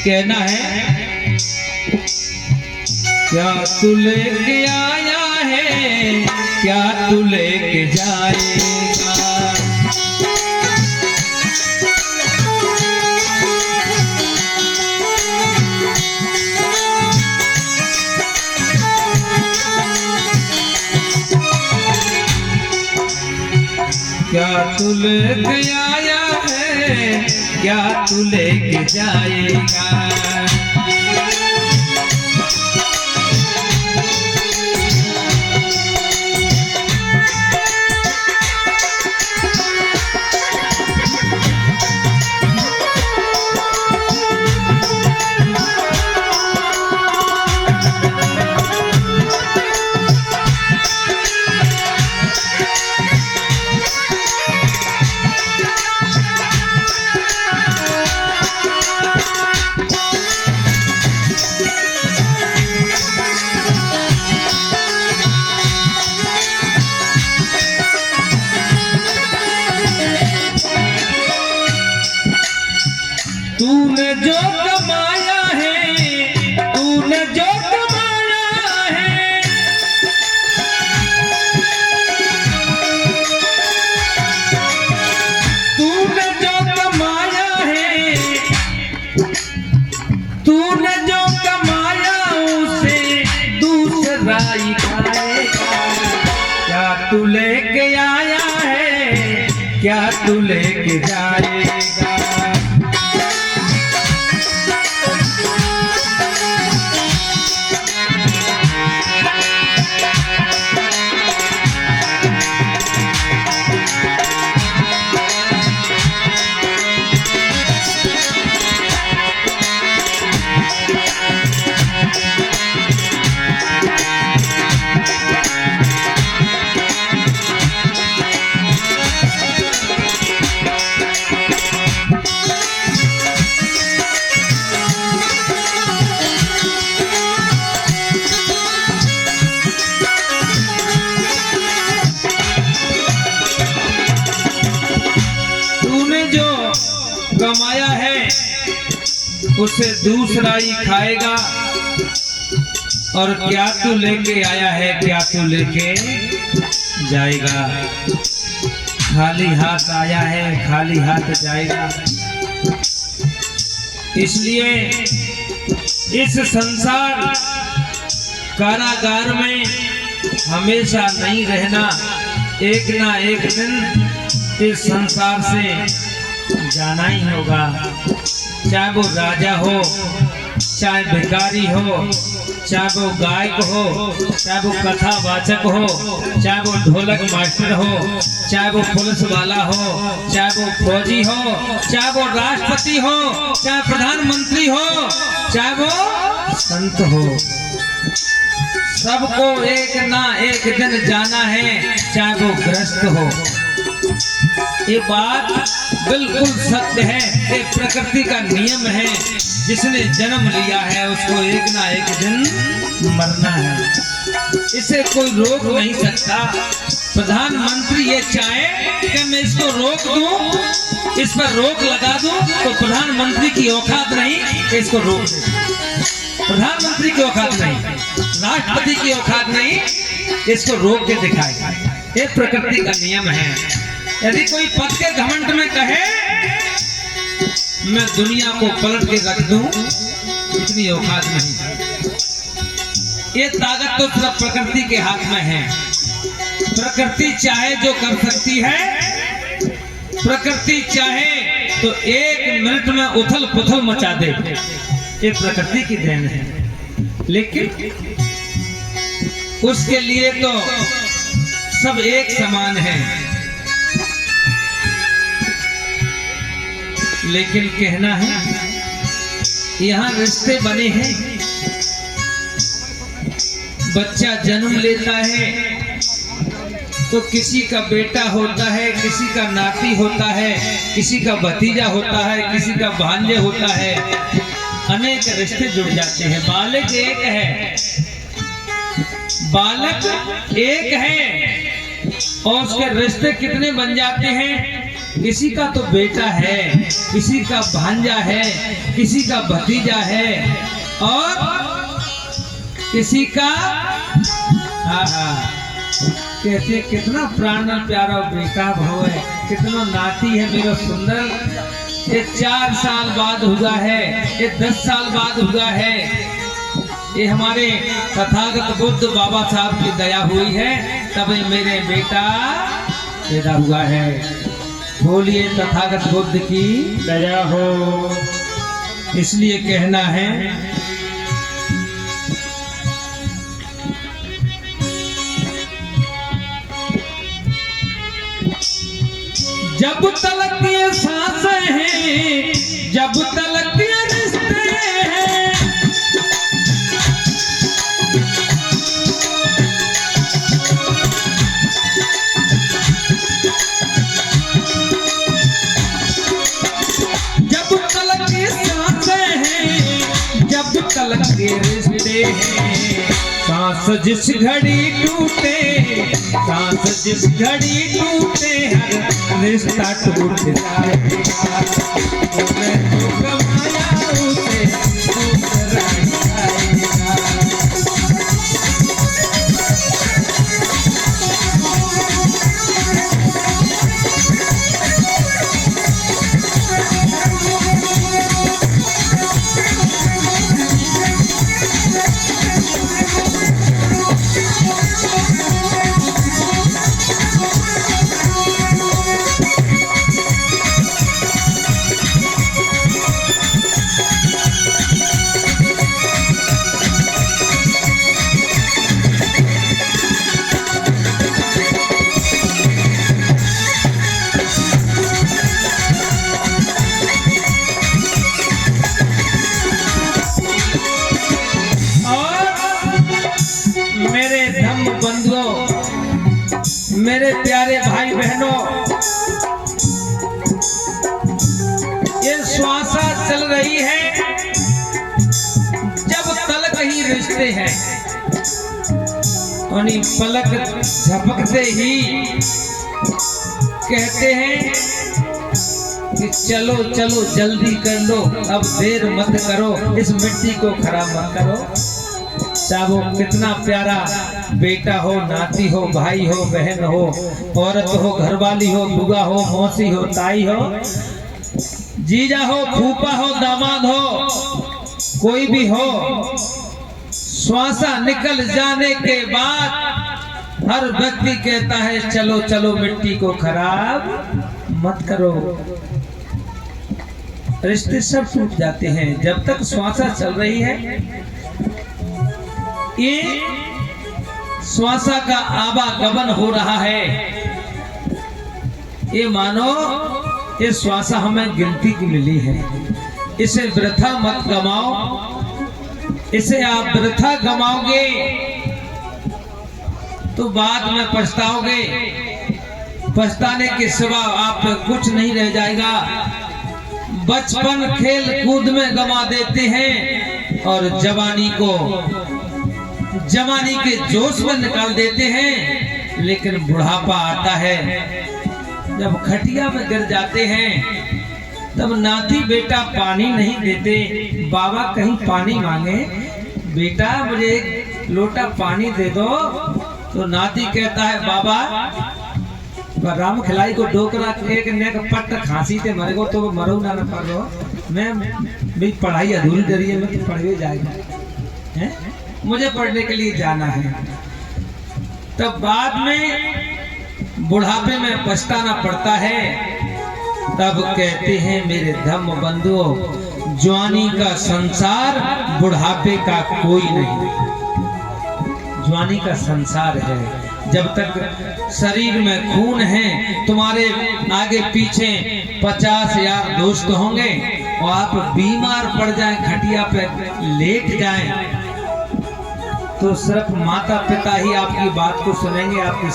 कहना है क्या तू लेके आया है, क्या तू लेके जाएगा। क्या तू लेके आया है, क्या तू लेके जाएगा। तूने जो कमाया है, तूने जो कमाया है, तूने जो कमाया है, तूने जो कमाया उसे दूसरा ही खाएगा। क्या तू लेके आया है, क्या तू लेके जाएगा। कमाया है उसे दूसरा ही खाएगा। और क्या तू लेके आया है, क्या तू लेके जाएगा। खाली हाथ आया है, खाली हाथ जाएगा। इसलिए इस संसार कारागार में हमेशा नहीं रहना। एक ना एक दिन इस संसार से जाना ही होगा। चाहे वो राजा हो, चाहे भिखारी हो, चाहे वो गायक हो, चाहे वो कथावाचक हो, चाहे वो ढोलक मास्टर हो, चाहे वो पुलिस वाला हो, चाहे वो फौजी हो, चाहे वो राष्ट्रपति हो, चाहे प्रधानमंत्री हो, चाहे वो संत हो। सबको एक ना एक दिन जाना है, चाहे वो ग्रस्त हो। ये बात बिल्कुल सत्य है। ये प्रकृति का नियम है। जिसने जन्म लिया है उसको एक ना एक दिन मरना है। इसे कोई रोक नहीं सकता। प्रधानमंत्री ये चाहे कि मैं इसको रोक दूं, इस पर रोक लगा दूं, तो प्रधानमंत्री की औकात नहीं कि इसको रोक दे। प्रधानमंत्री की औकात नहीं, राष्ट्रपति की औकात नहीं, इसको रोक के दिखाएगा। ये प्रकृति का नियम है। यदि कोई पद के घमंड में कहे मैं दुनिया को पलट के रख दूं, इतनी औकात नहीं। ये ताकत तो सिर्फ प्रकृति के हाथ में है। प्रकृति चाहे जो कर सकती है। प्रकृति चाहे तो एक मिनट में उथल पुथल मचा दे। ये प्रकृति की देन है। लेकिन उसके लिए तो सब एक समान है। लेकिन कहना है यहाँ रिश्ते बने हैं। बच्चा जन्म लेता है तो किसी का बेटा होता है, किसी का नाती होता है, किसी का भतीजा होता है, किसी का भांजे होता है, अनेक रिश्ते जुड़ जाते हैं। बालक एक है, बालक एक है और उसके रिश्ते कितने बन जाते हैं। किसी का तो बेटा है, किसी का भांजा है, किसी का भतीजा है और किसी का कहते कितना प्राण प्यारा बेटा भव है, कितना नाती है मेरा सुंदर। ये 4 साल बाद हुआ है, ये 10 साल बाद हुआ है। ये हमारे तथागत बुद्ध बाबा साहब की दया हुई है, तब मेरे बेटा पैदा हुआ है। बोलिए तथागत बुद्ध की दया हो। इसलिए कहना है जब तलक ये सांसें हैं, जब तलक ये रिश्ते हैं, जब तलक ये सांसें हैं, जब तलक ये रिश्ते हैं, सांस जिस घड़ी टूटे, सांस जिस घड़ी टूटे, हर रिश्ता टूट जाएगा। तूने जो कमाया उसे दूसरा जाएगा। मेरे प्यारे भाई बहनों, ये श्वासा चल रही है, जब तलक ही रिश्ते हैं, यानी पलक झपकते ही कहते हैं कि चलो चलो जल्दी कर लो, अब देर मत करो, इस मिट्टी को खराब मत करो। चाहे वो कितना प्यारा बेटा हो, नाती हो, भाई हो, बहन हो, औरत हो, घरवाली हो, बुआ हो, मौसी हो, ताई हो, जीजा हो, फूफा हो, दामाद हो, कोई भी हो, श्वासा निकल जाने के बाद हर व्यक्ति कहता है चलो चलो मिट्टी को खराब मत करो। रिश्ते सब टूट जाते हैं जब तक श्वासा चल रही है। ये श्वासा का आवागमन हो रहा है, ये मानो ये श्वासा हमें गिनती की मिली है, इसे वृथा मत गमाओ। इसे आप वृथा गमाओगे तो बाद में पछताओगे, पछताने के सिवा आप कुछ नहीं रह जाएगा। बचपन खेल कूद में गमा देते हैं और जवानी के जोश में निकाल देते हैं, लेकिन बुढ़ापा आता है, जब खटिया में गिर जाते हैं तब नाती बेटा पानी नहीं देते। बाबा कहीं पानी मांगे, बेटा मुझे एक लोटा पानी दे दो, तो नाती कहता है बाबा राम खिलाई को डोकरा एक नेक पट खांसी ते मरे को तो मरो ना पारो, मैं मेरी पढ़ाई अधूरी करी है, मैं तो पढ़वे जाएगा है, मुझे पढ़ने के लिए जाना है। तब बाद में बुढ़ापे में पछताना पड़ता है। तब कहते हैं मेरे धम्म बंधुओं, जवानी का संसार बुढ़ापे का कोई नहीं। जवानी का संसार है, जब तक शरीर में खून है, तुम्हारे आगे पीछे 50 यार दोस्त होंगे और आप बीमार पड़ जाएं, खटिया पे लेट जाएं, तो सिर्फ माता पिता ही आपकी बात को सुनेंगे, आपकी